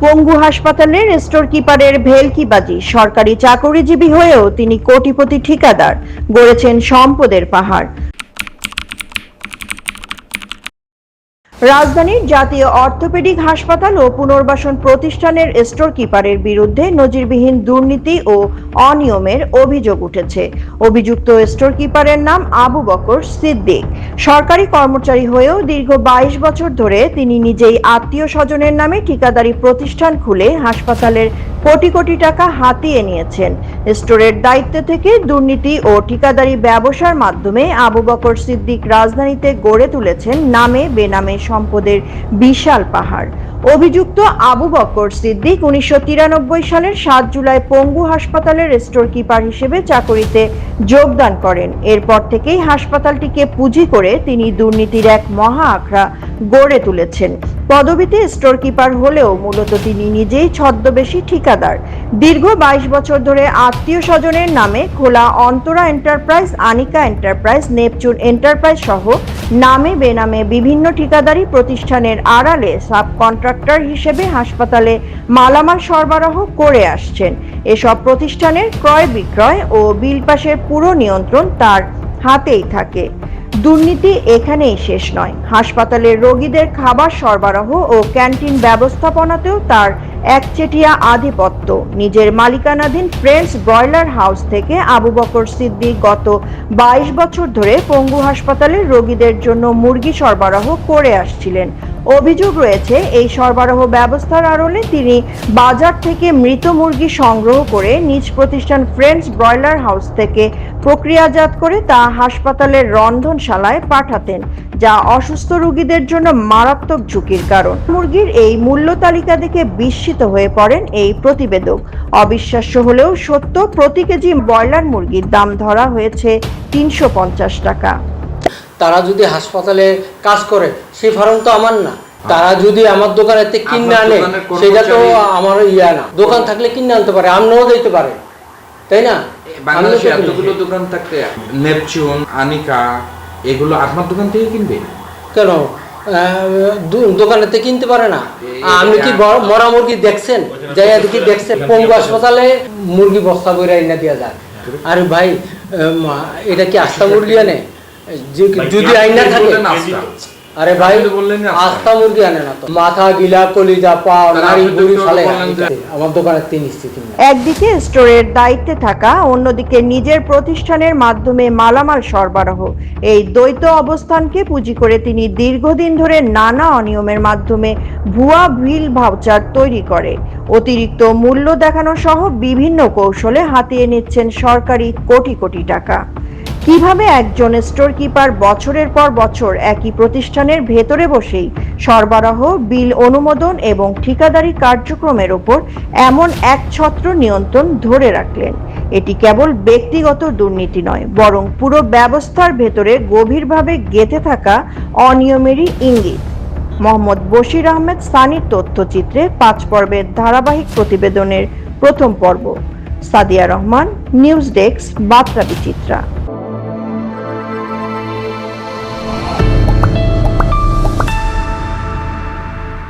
পঙ্গু হাসপাতালের স্টোর কিপারের ভেলকিবাজি, সরকারি চাকরিজীবী হয়েও তিনি কোটিপতি ঠিকাদার, গড়েছেন সম্পদের পাহাড়। রাজধানীর জাতীয় অর্থোপেডিক হাসপাতাল ও পুনর্বাসন প্রতিষ্ঠানের স্টোর কিপারের বিরুদ্ধে নজিরবিহীন দুর্নীতি ও অনিয়মের অভিযোগ উঠেছে। অভিযুক্ত স্টোর কিপারের নাম আবু বকর সিদ্দিক। সরকারি কর্মচারী হয়েও দীর্ঘ 22 বছর ধরে তিনি নিজেই আত্মীয় স্বজনের নামে ঠিকাদারি প্রতিষ্ঠান খুলে হাসপাতালের কোটি কোটি টাকা হাতিয়ে নিয়েছেন। স্টোরের দায়িত্ব থেকে দুর্নীতি ও ঠিকাদারি ব্যবসার মাধ্যমে আবু বকর সিদ্দিক রাজধানীতে গড়ে তুলেছেন নামে বেনামে সম্পদের বিশাল পাহাড়। অভিযুক্ত আবু বকর সিদ্দিক 1993 সালের 7 জুলাই পঙ্গু হাসপাতালের স্টোর কিপার হিসেবে চাকরিতে যোগদান করেন। এরপর থেকেই হাসপাতালটিকে পুঁজি করে তিনি দুর্নীতির এক মহা আখড়া গড়ে তুলেছেন। পদবিতে স্টোর কিপার হলেও মূলত তিনি নিজেই ছদ্মবেশী ঠিকাদার। দীর্ঘ 22 বছর ধরে আত্মীয় স্বজনের নামে খোলা Antara enterprise, Anika enterprise, Neptune enterprise সহ নামে বেনামে বিভিন্ন ঠিকাদারি প্রতিষ্ঠানের আড়ালে সাব কন্ট্রাক্টর হিসেবে হাসপাতালে মালামাল সরবরাহ করে আসছেন। এসব প্রতিষ্ঠানের ক্রয় বিক্রয় ও বিল পাসের পুরো নিয়ন্ত্রণ তার হাতেই থাকে। দুর্নীতি এখানেই শেষ নয়, হাসপাতালের রোগীদের খাবার সরবরাহ ও ক্যান্টিন ব্যবস্থাপনাতেও তার একচেটিয়া আধিপত্য। নিজের মালিকানাধীন ফ্রেন্ডস ব্রয়লার হাউস থেকে আবু বকর সিদ্দিক গত 22 বছর ধরে পঙ্গু হাসপাতালের রোগীদের জন্য মুরগি সরবরাহ করে আসছিলেন। অভিযোগ রয়েছে এই সরবরাহ ব্যবস্থার আড়লে তিনি বাজার থেকে মৃত মুরগি সংগ্রহ করে নিজ প্রতিষ্ঠান ফ্রেন্ডস ব্রয়লার হাউস থেকে প্রক্রিয়াজাত করে তা হাসপাতালের রন্ধনশালায় পাঠাতেন, যা অসুস্থ রোগীদের জন্য মারাত্মক ঝুঁকির কারণ। মুরগির এই মূল্য তালিকা দেখে বিস্মিত হয়ে পড়েন এই প্রতিবেদক। অবিশ্বাস্য হলেও সত্য, প্রতি কেজি ব্রয়লার মুরগির দাম ধরা হয়েছে 350 টাকা। তারা যদি হাসপাতালে কাজ করে সেই ফার্ম তো আমার না, তারা যদি আমার দোকানেতে কিনে আনে সেটা তো আমার ইয়া না। দোকান থাকলে কিনে আনতে পারে, আমরাও দিতে পারে, তাই না? বাংলাদেশে এতগুলো দোকান থাকতে নেপচুন, আনিকা এগুলো আপনার দোকান থেকে কিনবে কেন? দোকানেতে কিনতে পারে না? আপনি কি মরা মুরগি দেখছেন? যাইয়া দেখি দেখছেন পঙ্গু হাসপাতালে মুরগি বস্তা বইরা এনে দেওয়া যায়। আরে ভাই, এটা কি আস্তা মুরগি আনে? যদি আইনা থাকে, আরে ভাই আস্তা মুরগি আনে না তো, মাথা গিলা কলিজা পা নাড়ি বুড়ি ফলে আমার দোকানে একদিকে স্টোরের দায়িত্বে থাকা, অন্যদিকে নিজের প্রতিষ্ঠানের মাধ্যমে মালামাল সরবরাহ, এই দ্বৈত অবস্থানকে পুঁজি করে তিনি দীর্ঘদিন ধরে নানা অনিয়মের মাধ্যমে ভুয়া বিল ভাউচার তৈরি করে অতিরিক্ত মূল্য দেখানো সহ বিভিন্ন কৌশলে হাতিয়ে নিচ্ছেন সরকারি কোটি কোটি টাকা। কিভাবে একজন স্টোর কিপার বছরের পর বছর একই প্রতিষ্ঠানের ভেতরে বসেই সরবরাহ, বিল অনুমোদন এবং ঠিকাদারি কার্যক্রমের উপর এমন একছত্র নিয়ন্ত্রণ ধরে রাখলেন? এটি কেবল ব্যক্তিগত দুর্নীতি নয়, বরং পুরো ব্যবস্থার ভেতরে গভীরভাবে গেঁথে থাকা অনিয়মেরই ইঙ্গিত। মোহাম্মদ বশির আহমেদ সানির তথ্যচিত্রে 5 পর্বের ধারাবাহিক প্রতিবেদনের প্রথম পর্ব। সাদিয়া রহমান, নিউজ ডেস্ক, বার্তা বিচিত্রা।